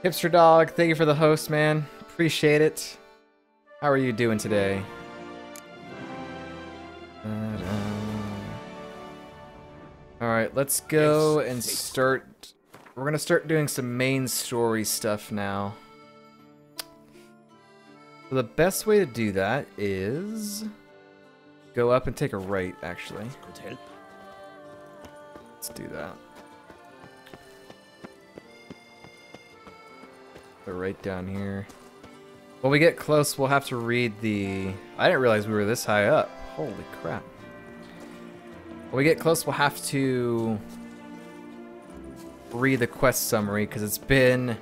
Hipster Dog, thank you for the host, man. Appreciate it. How are you doing today? Alright, let's go and start. We're gonna start doing some main story stuff now. So the best way to do that is go up and take a right, actually. Let's do that. Go right down here. When we get close, we'll have to read the... I didn't realize we were this high up. Holy crap. When we get close, we'll have to read the quest summary, because it's been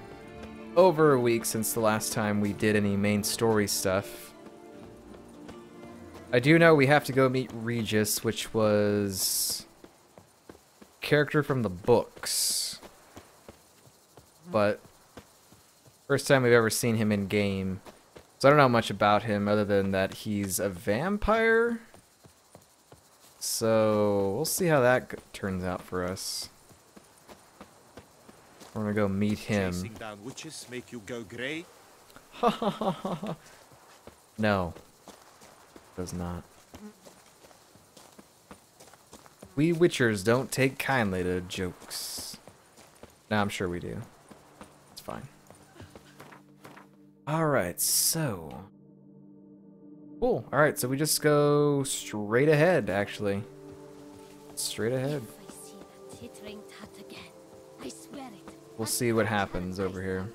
over a week since the last time we did any main story stuff. I do know we have to go meet Regis, which was a character from the books. But first time we've ever seen him in game. So I don't know much about him other than that he's a vampire. So we'll see how that turns out for us. We're gonna go meet him. Chasing down witches make you go grey? No. Does not. We witchers don't take kindly to jokes. Nah, I'm sure we do. It's fine. Alright, so... Cool. Alright, so we just go straight ahead, actually. Straight ahead. We'll see what happens over here.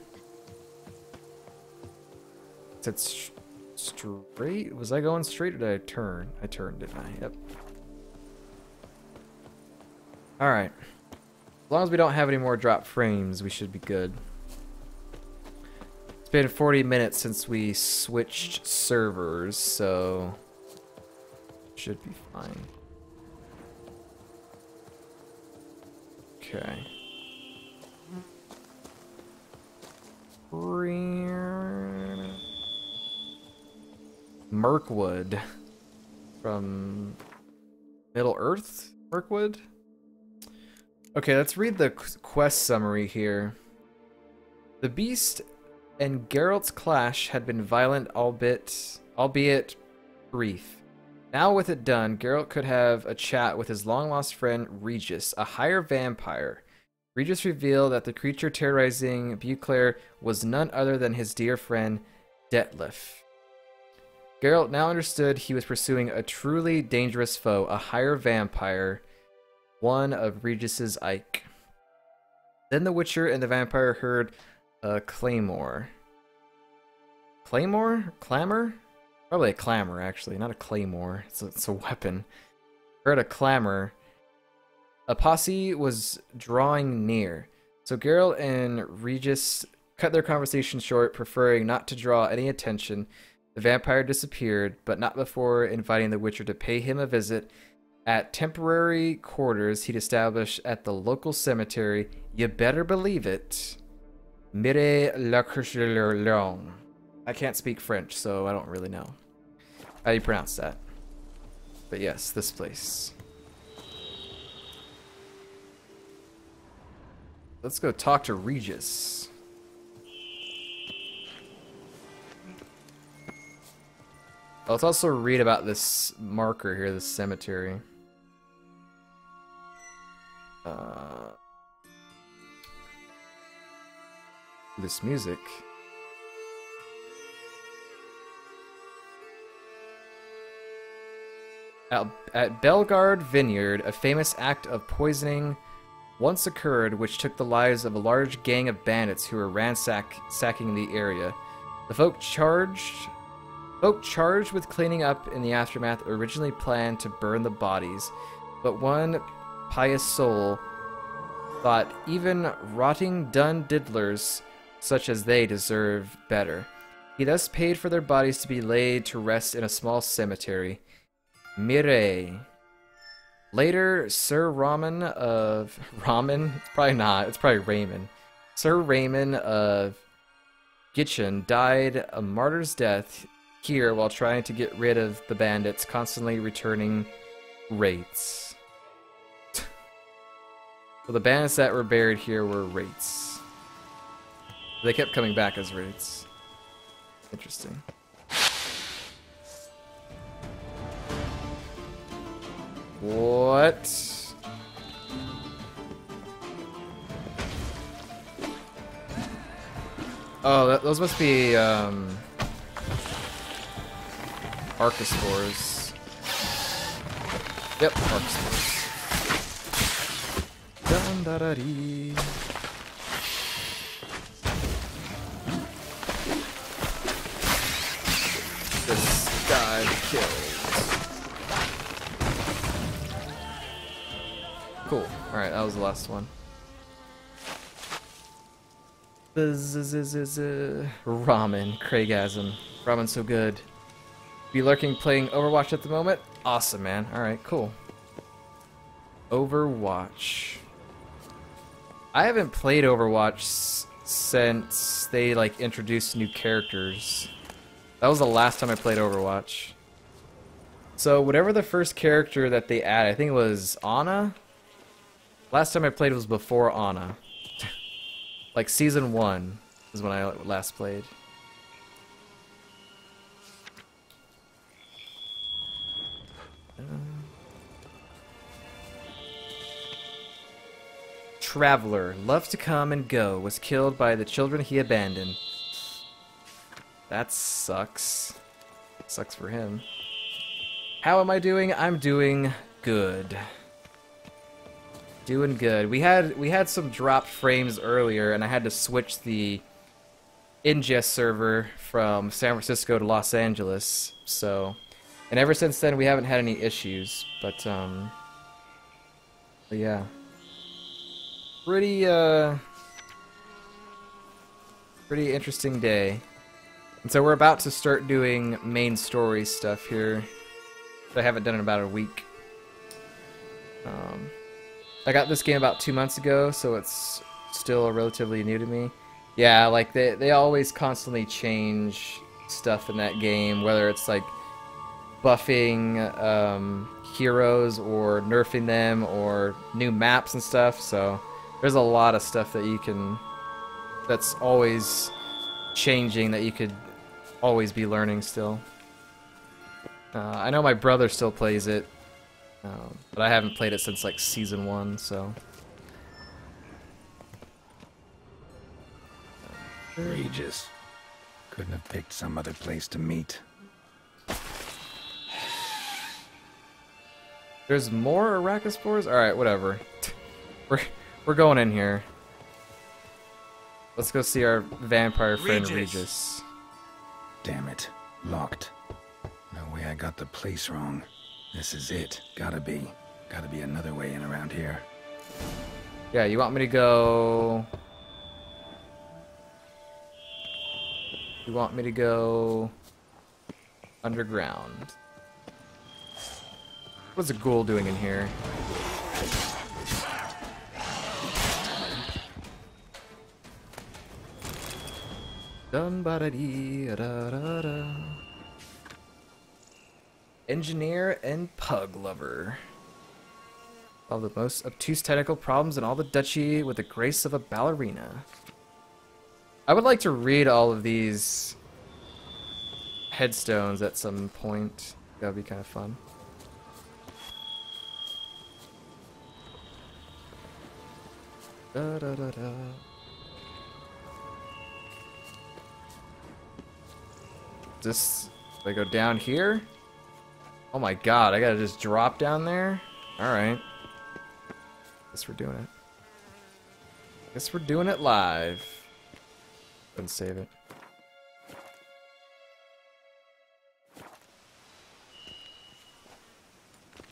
Is it straight? Was I going straight or did I turn? I turned, didn't I? Yep. Alright. As long as we don't have any more drop frames, we should be good. It's been 40 minutes since we switched servers, so should be fine. Okay. Mirkwood from Middle Earth? Mirkwood? Okay, let's read the quest summary here. The Beast and Geralt's clash had been violent, albeit brief. Now with it done, Geralt could have a chat with his long-lost friend Regis, a higher vampire. Regis revealed that the creature terrorizing Beauclair was none other than his dear friend Detlef. Geralt now understood he was pursuing a truly dangerous foe, a higher vampire, one of Regis's Ike. Then the Witcher and the vampire heard a claymore. Claymore? Clamor? Probably a clamor, actually, not a claymore. It's a weapon. Heard a clamor. A posse was drawing near, so Geralt and Regis cut their conversation short, preferring not to draw any attention. The vampire disappeared, but not before inviting the Witcher to pay him a visit at temporary quarters he'd established at the local cemetery. You better believe it. Mire la Long. I can't speak French, so I don't really know how you pronounce that. But yes, this place. Let's go talk to Regis. Let's also read about this marker here, this cemetery. This music. At Belgard Vineyard, a famous act of poisoning once occurred which took the lives of a large gang of bandits who were ransacking the area. The folk charged with cleaning up in the aftermath originally planned to burn the bodies, but one pious soul thought even rotting dun diddlers such as they deserve better. He thus paid for their bodies to be laid to rest in a small cemetery. Mire. Later, Sir Raman of... Raman? It's probably not. It's probably Raymond. Sir Raymond of Gitchen died a martyr's death here while trying to get rid of the bandits constantly returning wraiths. So the bandits that were buried here were wraiths. They kept coming back as raids. Interesting. What? Oh, those must be Archospores. Yep, Archospores. Dun da da dee. This guy killed. Cool. Alright, that was the last one. Ramen. Craigasm. Ramen's so good. Be lurking playing Overwatch at the moment? Awesome, man. Alright, cool. Overwatch. I haven't played Overwatch since they, like, introduced new characters. That was the last time I played Overwatch. So, whatever the first character that they added, I think it was Ana? Last time I played was before Ana. Like, Season 1 is when I last played. Traveler, loves to come and go, was killed by the children he abandoned. That sucks. Sucks for him. How am I doing? I'm doing good. Doing good. We had some dropped frames earlier, and I had to switch the ingest server from San Francisco to Los Angeles. So, and ever since then we haven't had any issues. But yeah, pretty interesting day. And so we're about to start doing main story stuff here that I haven't done in about a week. I got this game about 2 months ago, so it's still relatively new to me. Yeah, like they always constantly change stuff in that game, whether it's like buffing heroes or nerfing them or new maps and stuff. So there's a lot of stuff that you can, that's always changing, that you could always be learning still. I know my brother still plays it. But I haven't played it since like Season 1, so. Regis. Couldn't have picked some other place to meet. There's more Arachnospores? Alright, whatever. We're going in here. Let's go see our vampire friend Regis. Damn it. Locked. No way I got the place wrong. This is it. Gotta be another way in around here. Yeah, you want me to go... You want me to go... underground. What's a ghoul doing in here? Dun ba da dee da da da. Engineer and pug lover. Solve the most obtuse technical problems in all the duchy with the grace of a ballerina. I would like to read all of these headstones at some point. That would be kind of fun. Da, da, da, da. This, do I go down here? Oh my god, I gotta just drop down there? Alright. Guess we're doing it. Guess we're doing it live. Couldn't save it.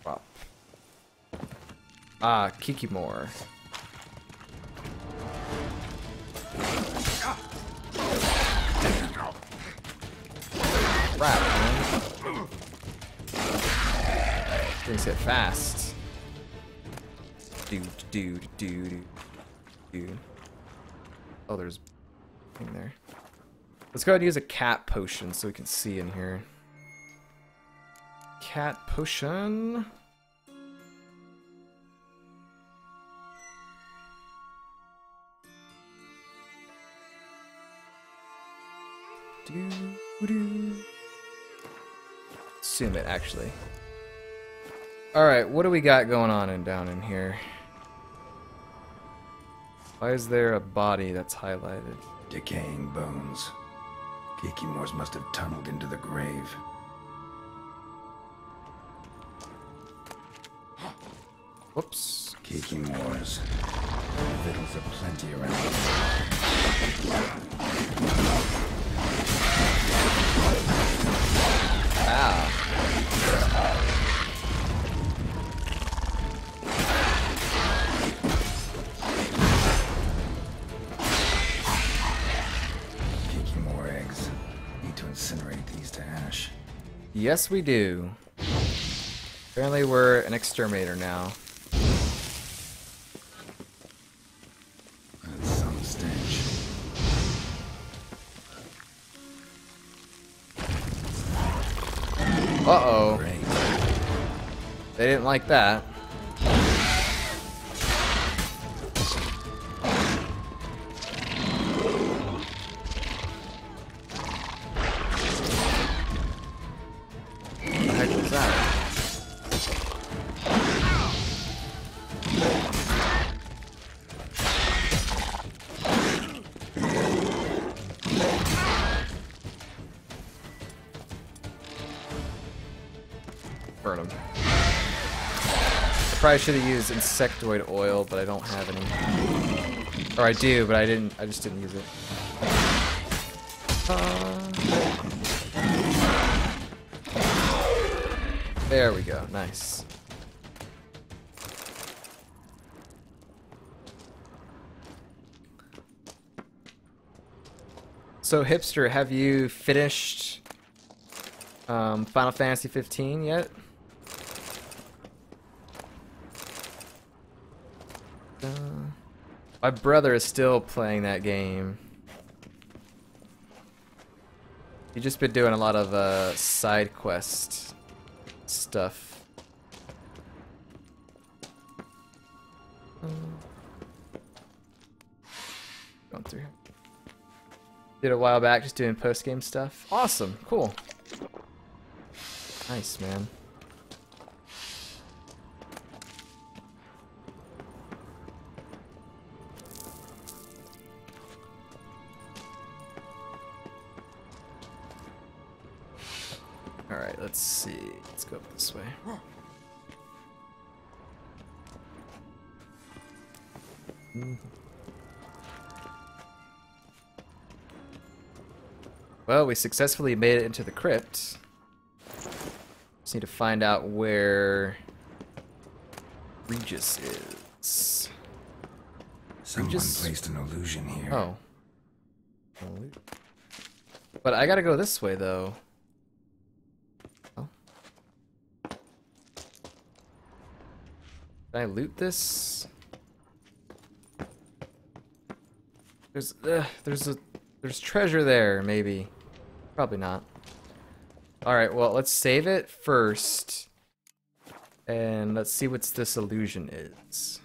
Drop. Ah, Kikimore. Crap, man. Things hit fast. Dude. Oh, there's a thing there. Let's go ahead and use a cat potion so we can see in here. Cat potion. Assume it, actually. Alright, what do we got going on down in here? Why is there a body that's highlighted? Decaying bones. Kikimores must have tunneled into the grave. Whoops. Kikimores. Victuals are plenty around. Ah. Kikimore eggs. Need to incinerate these to ash. Yes, we do. Apparently we're an exterminator now. That's some stench. Uh-oh. Great. They didn't like that. What the heck was that? Burn them. I probably should have used insectoid oil, but I don't have any. Or I do, but I didn't. I just didn't use it. There we go. Nice. So, Hipster, have you finished Final Fantasy 15 yet? My brother is still playing that game. He's just been doing a lot of side quest stuff. Going through. Did a while back, just doing post game stuff. Awesome, cool. Nice, man. Alright, let's see. Let's go up this way. Well, we successfully made it into the crypt. Just need to find out where Regis is. Someone Regis? placed an illusion here. Oh. But I gotta go this way, though. Oh. Can I loot this? There's treasure there, maybe. Probably not. Alright, well, let's save it first. And let's see what this illusion is.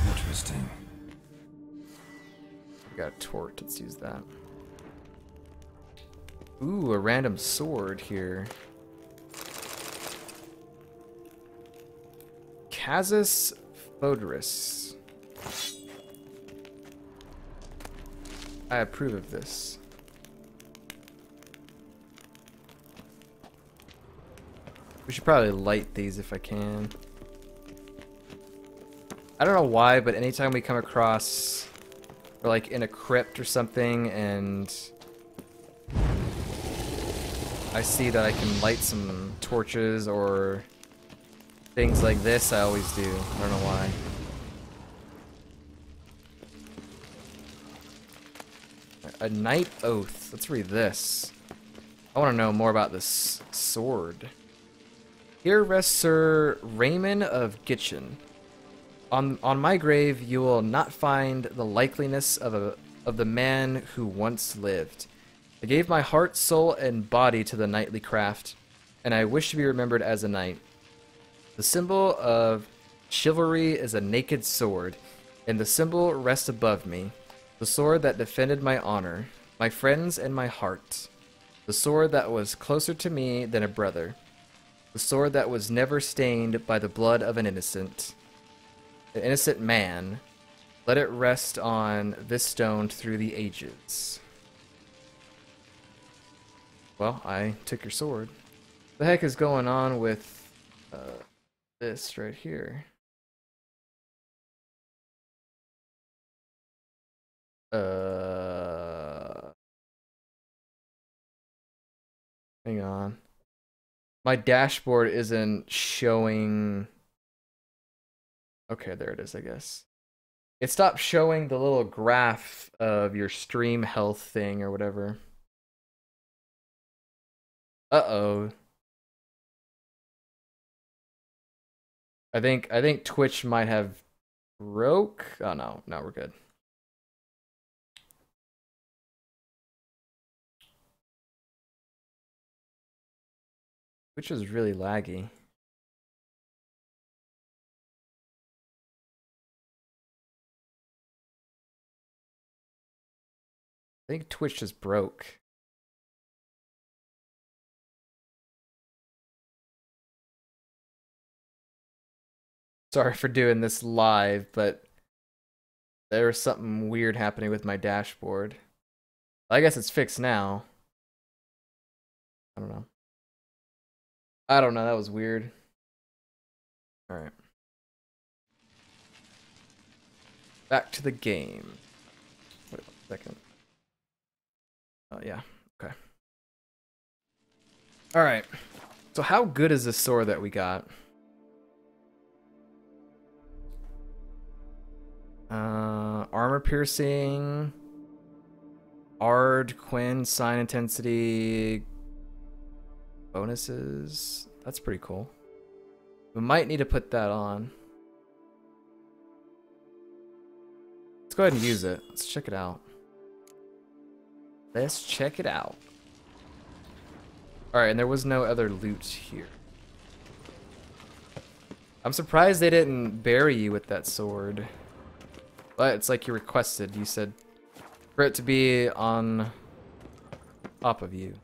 Interesting. We got a torch, let's use that. Ooh, a random sword here. Casus Foderus. I approve of this. We should probably light these if I can. I don't know why, but anytime we come across, or like in a crypt or something, and I see that I can light some torches or things like this, I always do. I don't know why. A Night Oath. Let's read this. I want to know more about this sword. Here rests Sir Raymond of Gitchen. On my grave, you will not find the likeliness of the man who once lived. I gave my heart, soul, and body to the knightly craft, and I wish to be remembered as a knight. The symbol of chivalry is a naked sword, and the symbol rests above me. The sword that defended my honor, my friends and my heart. The sword that was closer to me than a brother. The sword that was never stained by the blood of an innocent man. Let it rest on this stone through the ages. Well, I took your sword. What the heck is going on with this right here? Hang on. My dashboard isn't showing. Okay, there it is, I guess. It stopped showing the little graph of your stream health thing or whatever. Uh-oh. I think Twitch might have broke. Oh no, no, we're good. Twitch is really laggy. I think Twitch just broke. Sorry for doing this live, but there was something weird happening with my dashboard. I guess it's fixed now. I don't know. I don't know, that was weird. Alright. Back to the game. Wait 1 second. Oh, yeah. Okay. Alright. So how good is this sword that we got? Armor piercing. Ard, Quinn, sign intensity. Bonuses. That's pretty cool. We might need to put that on. Let's go ahead and use it. Let's check it out. Let's check it out. Alright, and there was no other loot here. I'm surprised they didn't bury you with that sword. But it's like you requested. You said for it to be on top of you.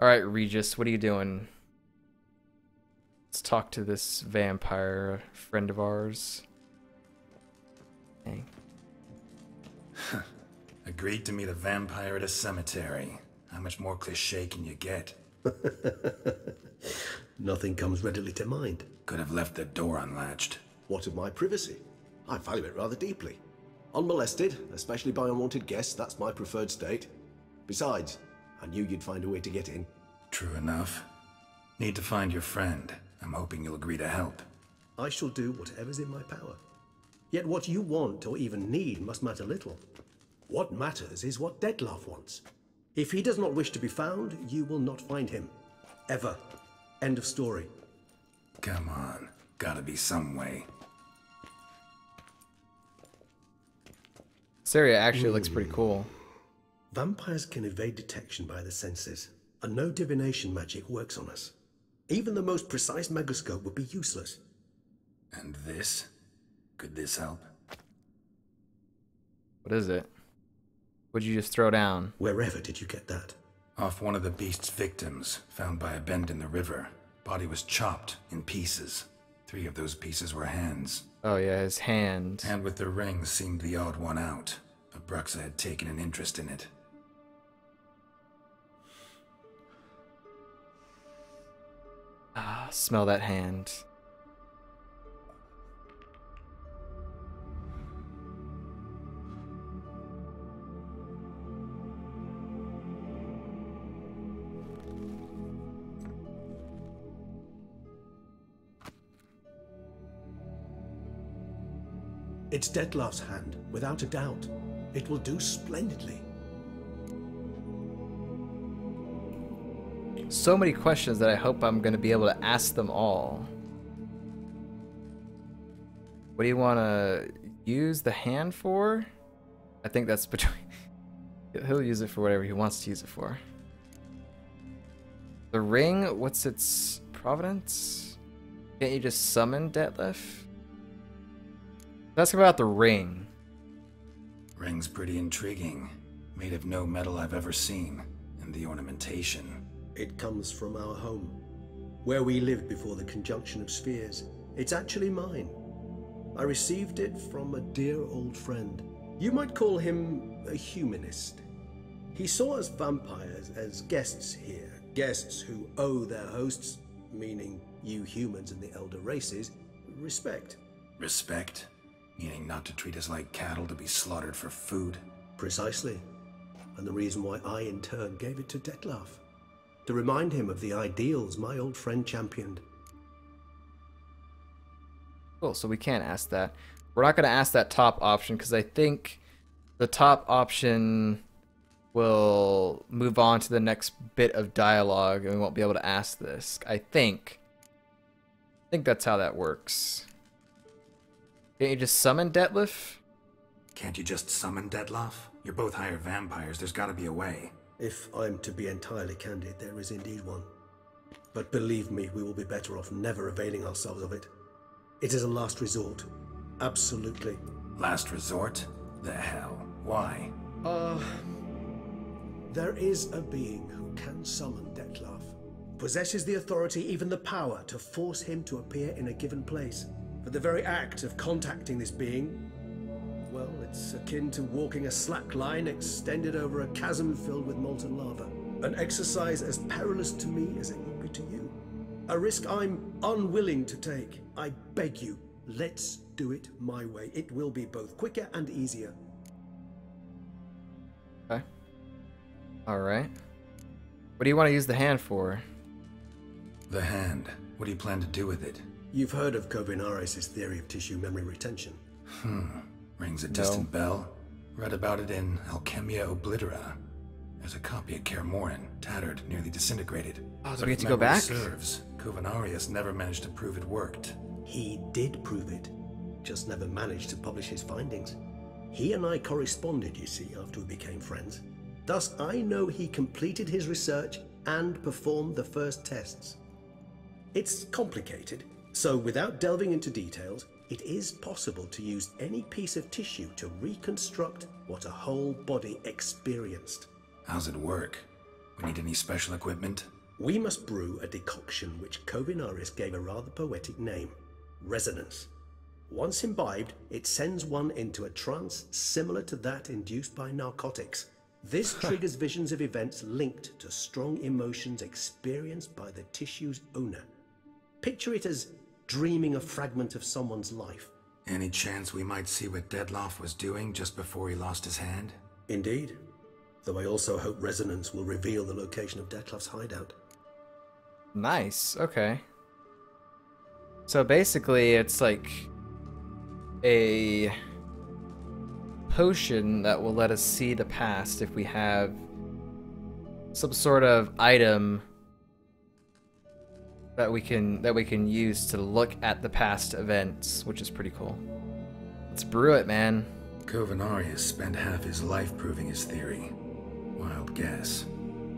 Alright, Regis, what are you doing? Let's talk to this vampire friend of ours. Hey. Agreed to meet a vampire at a cemetery. How much more cliché can you get? Nothing comes readily to mind. Could have left the door unlatched. What of my privacy? I value it rather deeply. Unmolested, especially by unwanted guests, that's my preferred state. Besides, I knew you'd find a way to get in. True enough. Need to find your friend. I'm hoping you'll agree to help. I shall do whatever's in my power. Yet what you want or even need must matter little. What matters is what Dettlaff wants. If he does not wish to be found, you will not find him. Ever. End of story. Come on. Gotta be some way. This area actually looks pretty cool. Vampires can evade detection by the senses, and no divination magic works on us. Even the most precise megascope would be useless. And this? Could this help? What is it? What'd you just throw down? Wherever did you get that? Off one of the beast's victims, found by a bend in the river. Body was chopped in pieces. 3 of those pieces were hands. Oh yeah, his hand. And with the ring seemed the odd one out. Abruxa had taken an interest in it. Ah, smell that hand. It's Dettlaff's hand, without a doubt. It will do splendidly. So many questions that I hope I'm going to be able to ask them all. What do you want to use the hand for? I think that's between... He'll use it for whatever he wants to use it for. The ring, what's its provenance? Can't you just summon Dettlaff? Let's talk about the ring. Ring's pretty intriguing. Made of no metal I've ever seen. And the ornamentation. It comes from our home, where we lived before the conjunction of spheres. It's actually mine. I received it from a dear old friend. You might call him a humanist. He saw us vampires as guests here, guests who owe their hosts, meaning you humans and the elder races, respect. Respect? Meaning not to treat us like cattle to be slaughtered for food? Precisely. And the reason why I in turn gave it to Detlef. To remind him of the ideals my old friend championed. Cool, so we can't ask that. We're not going to ask that top option because I think the top option will move on to the next bit of dialogue and we won't be able to ask this. I think that's how that works. Can't you just summon Detlef? Can't you just summon Detlef? You're both hired vampires, there's gotta be a way. If I'm to be entirely candid, there is indeed one. But believe me, we will be better off never availing ourselves of it. It is a last resort. Absolutely. Last resort? The hell? Why? There is a being who can summon Detlef. Possesses the authority, even the power, to force him to appear in a given place. For the very act of contacting this being, well, it's akin to walking a slack line extended over a chasm filled with molten lava. An exercise as perilous to me as it would be to you. A risk I'm unwilling to take. I beg you, let's do it my way. It will be both quicker and easier. Okay. Alright. What do you want to use the hand for? The hand. What do you plan to do with it? You've heard of Kovinaris' theory of tissue memory retention. Rings a distant bell. Read about it in Alchemia Oblitera. There's a copy at Kaer Morhen, tattered, nearly disintegrated. Oh, so we get to go back? Serves. Kovinaris never managed to prove it worked. He did prove it, just never managed to publish his findings. He and I corresponded, you see, after we became friends. Thus, I know he completed his research and performed the first tests. It's complicated, so without delving into details, it is possible to use any piece of tissue to reconstruct what a whole body experienced. How's it work? We need any special equipment? We must brew a decoction which Kovinaris gave a rather poetic name, resonance. Once imbibed, it sends one into a trance similar to that induced by narcotics. This triggers visions of events linked to strong emotions experienced by the tissue's owner. Picture it as dreaming a fragment of someone's life. Any chance we might see what Detlef was doing just before he lost his hand? Indeed. Though I also hope resonance will reveal the location of Detlef's hideout. Nice, okay. So basically it's like a potion that will let us see the past if we have some sort of item that we can use to look at the past events, which is pretty cool. Let's brew it, man. Kovinaris spent half his life proving his theory. Wild guess.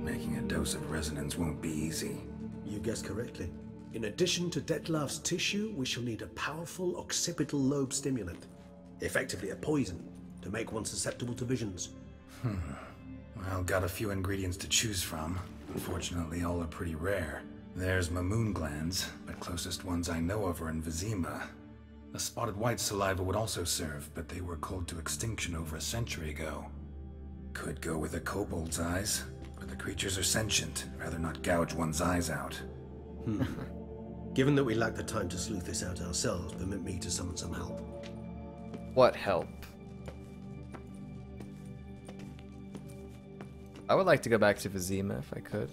Making a dose of resonance won't be easy. You guessed correctly. In addition to Detlef's tissue, we shall need a powerful occipital lobe stimulant. Effectively a poison, to make one susceptible to visions. Well, got a few ingredients to choose from. Unfortunately, all are pretty rare. There's Mamoon glands, but closest ones I know of are in Vizima. The spotted white saliva would also serve, but they were cold to extinction over a century ago. Could go with a kobold's eyes, but the creatures are sentient. Rather not gouge one's eyes out. Given that we lack the time to sleuth this out ourselves, permit me to summon some help. What help? I would like to go back to Vizima if I could.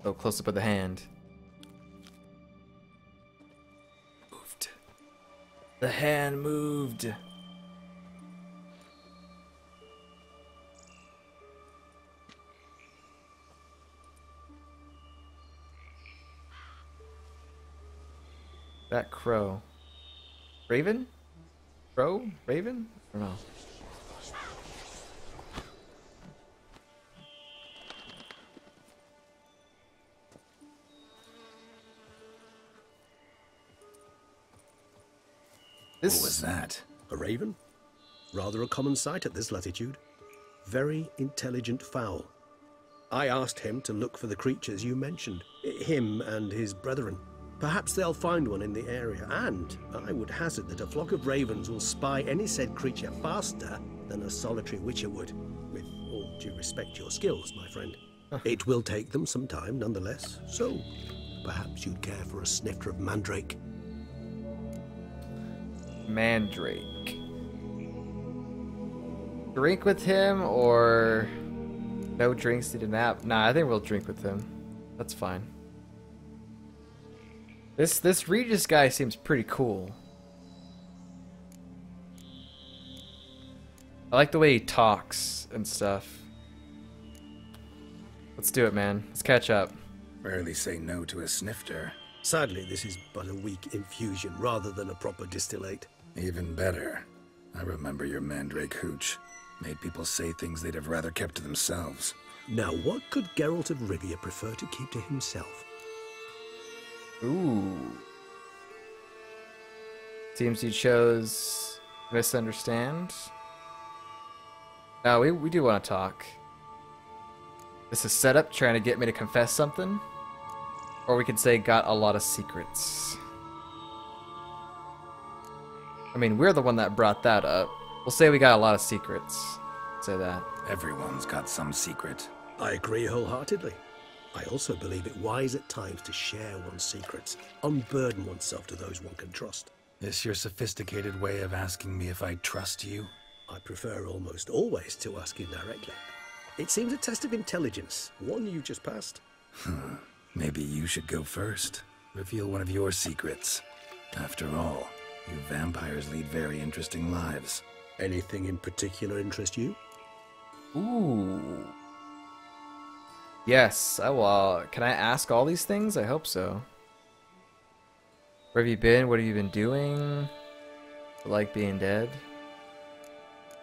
Go close up with the hand. Moved. The hand moved. That crow. Raven? Crow? Raven? I don't know. What was that? A raven? Rather a common sight at this latitude. Very intelligent fowl. I asked him to look for the creatures you mentioned, him and his brethren. Perhaps they'll find one in the area, and I would hazard that a flock of ravens will spy any said creature faster than a solitary witcher would. With all due respect to your skills, my friend. It will take them some time, nonetheless, so perhaps you'd care for a snifter of mandrake. Mandrake. Drink with him or no drinks need a nap? Nah, I think we'll drink with him. That's fine. This Regis guy seems pretty cool. I like the way he talks and stuff. Let's do it, man. Let's catch up. Rarely say no to a snifter. Sadly, this is but a weak infusion rather than a proper distillate. Even better. I remember your mandrake hooch. Made people say things they'd have rather kept to themselves. Now, what could Geralt of Rivia prefer to keep to himself? Ooh. Seems you chose misunderstand. No, we do want to talk. This is set up trying to get me to confess something. Or we could say got a lot of secrets. I mean, we're the one that brought that up. We'll say we got a lot of secrets. Say that. Everyone's got some secret. I agree wholeheartedly. I also believe it wise at times to share one's secrets, unburden oneself to those one can trust. This your sophisticated way of asking me if I trust you? I prefer almost always to ask you directly. It seems a test of intelligence, one you just passed. Maybe you should go first. Reveal one of your secrets. After all, you vampires lead very interesting lives. Anything in particular interest you? Ooh. Yes, I will. Can I ask all these things? I hope so. Where have you been? What have you been doing? Like being dead?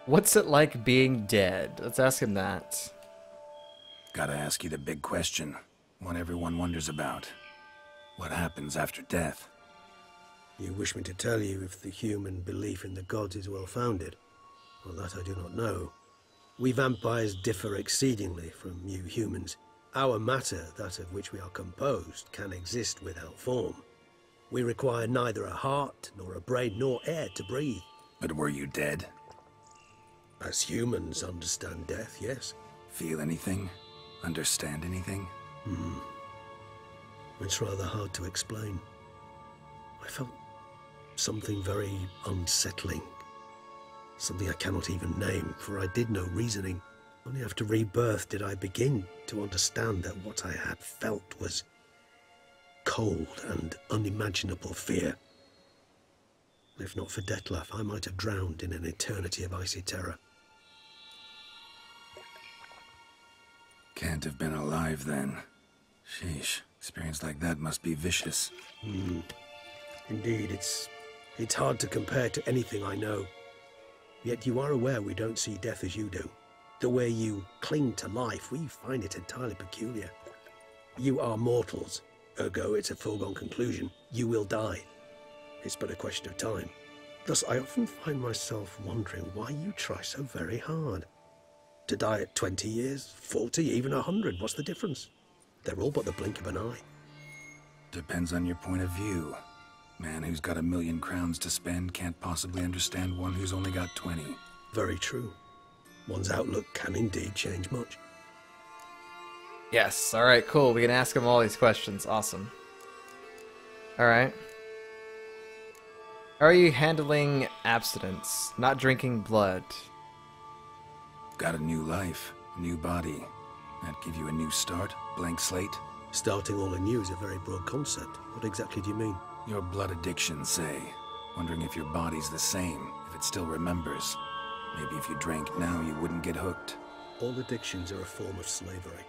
What's it like being dead? Let's ask him that. Gotta ask you the big question. One everyone wonders about. What happens after death? You wish me to tell you if the human belief in the gods is well founded? Well, that I do not know. We vampires differ exceedingly from you humans. Our matter, that of which we are composed, can exist without form. We require neither a heart, nor a brain, nor air to breathe. But were you dead? As humans understand death, yes. Feel anything? Understand anything? It's rather hard to explain. I felt something very unsettling. Something I cannot even name, for I did no reasoning. Only after rebirth did I begin to understand that what I had felt was cold and unimaginable fear. If not for Detlef, I might have drowned in an eternity of icy terror. Can't have been alive then. Sheesh, experience like that must be vicious. Indeed, it's hard to compare to anything I know. Yet you are aware we don't see death as you do. The way you cling to life, we find it entirely peculiar. You are mortals, ergo it's a foregone conclusion. You will die. It's but a question of time. Thus, I often find myself wondering why you try so very hard. To die at 20 years, 40, even 100, what's the difference? They're all but the blink of an eye. Depends on your point of view. Man who's got 1,000,000 crowns to spend can't possibly understand one who's only got 20. Very true. One's outlook can indeed change much. Yes, alright, cool. We can ask him all these questions. Awesome. Alright. How are you handling abstinence? Not drinking blood? Got a new life, a new body. That give you a new start, blank slate? Starting all anew is a very broad concept. What exactly do you mean? Your blood addiction, say. Wondering if your body's the same, if it still remembers. Maybe if you drank now, you wouldn't get hooked. All addictions are a form of slavery.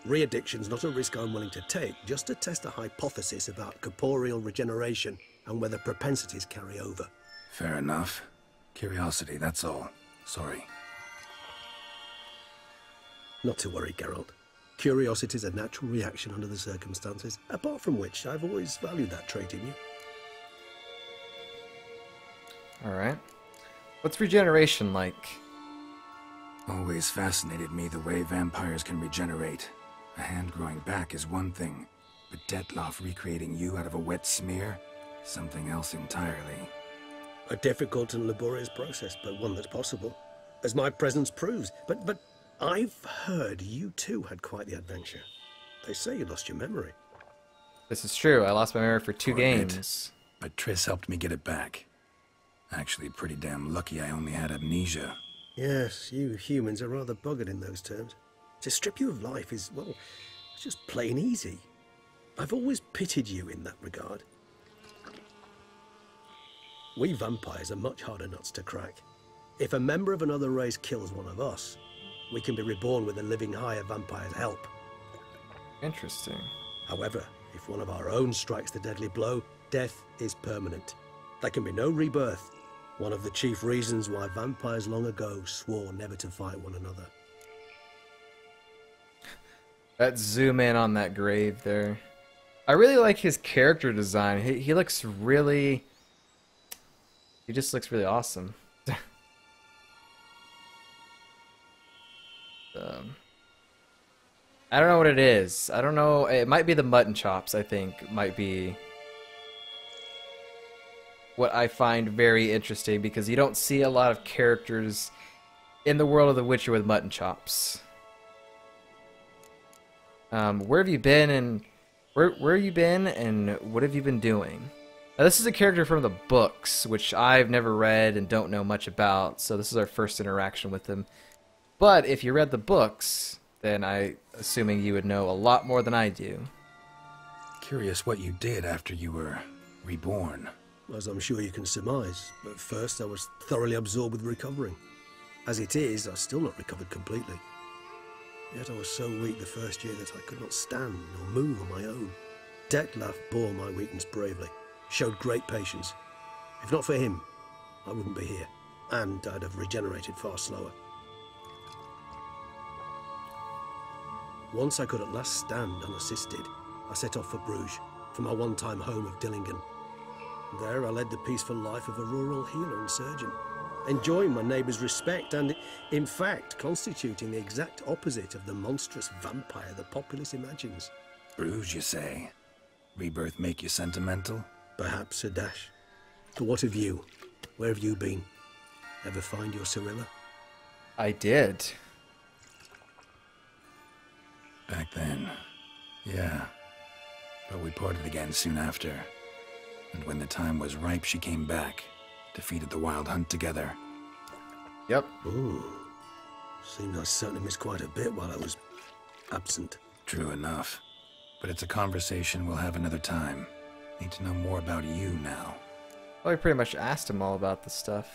Re-addiction's not a risk I'm willing to take, just to test a hypothesis about corporeal regeneration and whether propensities carry over. Fair enough. Curiosity, that's all. Sorry. Not to worry, Geralt. Curiosity is a natural reaction under the circumstances, apart from which I've always valued that trait in you. Alright. What's regeneration like? Always fascinated me the way vampires can regenerate. A hand growing back is one thing, but Detloff recreating you out of a wet smear? Something else entirely. A difficult and laborious process, but one that's possible, as my presence proves. But I've heard you too had quite the adventure. They say you lost your memory. This is true. I lost my memory for 2 games. But Triss helped me get it back. Actually, pretty damn lucky I only had amnesia. Yes, you humans are rather buggered in those terms. To strip you of life is, well, it's just plain easy. I've always pitied you in that regard. We vampires are much harder nuts to crack. If a member of another race kills one of us, we can be reborn with a living higher vampire's help. Interesting. However, if one of our own strikes the deadly blow, death is permanent. There can be no rebirth. One of the chief reasons why vampires long ago swore never to fight one another. Let's zoom in on that grave there. I really like his character design. He looks really... He just looks really awesome. I don't know what it is. I don't know. It might be the mutton chops, I think. Might be what I find very interesting, because you don't see a lot of characters in the world of The Witcher with mutton chops. Where have you been, and where have you been, and what have you been doing? Now, this is a character from the books, which I've never read and don't know much about, so this is our first interaction with him. But if you read the books, then assuming you would know a lot more than I do. Curious what you did after you were reborn. As I'm sure you can surmise, at first I was thoroughly absorbed with recovering. As it is, I've still not recovered completely. Yet I was so weak the first year that I could not stand or move on my own. Detloff bore my weakness bravely, showed great patience. If not for him, I wouldn't be here, and I'd have regenerated far slower. Once I could at last stand unassisted, I set off for Bruges, for my one-time home of Dillingen. There I led the peaceful life of a rural healer and surgeon, enjoying my neighbours' respect and, in fact, constituting the exact opposite of the monstrous vampire the populace imagines. Bruges, you say? Rebirth make you sentimental? Perhaps a dash. But what of you? Where have you been? Ever find your Cyrilla? I did. Back then, yeah. But we parted again soon after. And when the time was ripe, she came back. Defeated the Wild Hunt together. Yep. Ooh. Seems I certainly missed quite a bit while I was absent. True enough. But it's a conversation we'll have another time. Need to know more about you now. Well, I pretty much asked him all about the stuff.